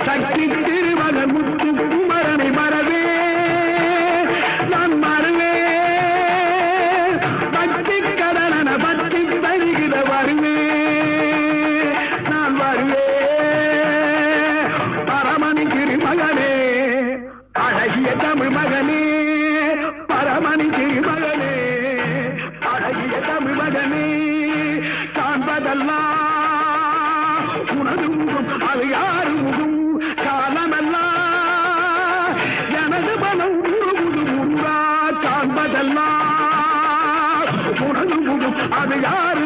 சக்தி திருமகன் முத்து குமரனை மறவே நான் மறவே பக்தி கடன பக்தி தருகிற வருவே நான் வருவே பரமணி திருமகனே அழகிய தமிழ் மகனே பரமணி திருமகனே அழகிய தமிழ் மகனே காண்பதெல்லாம் உனது முகம் அது யாரு முகம் காலமெல்லாம் எனது மனம் உருகுது முருகா காண்பதெல்லாம் உனது முகம் அது யாரு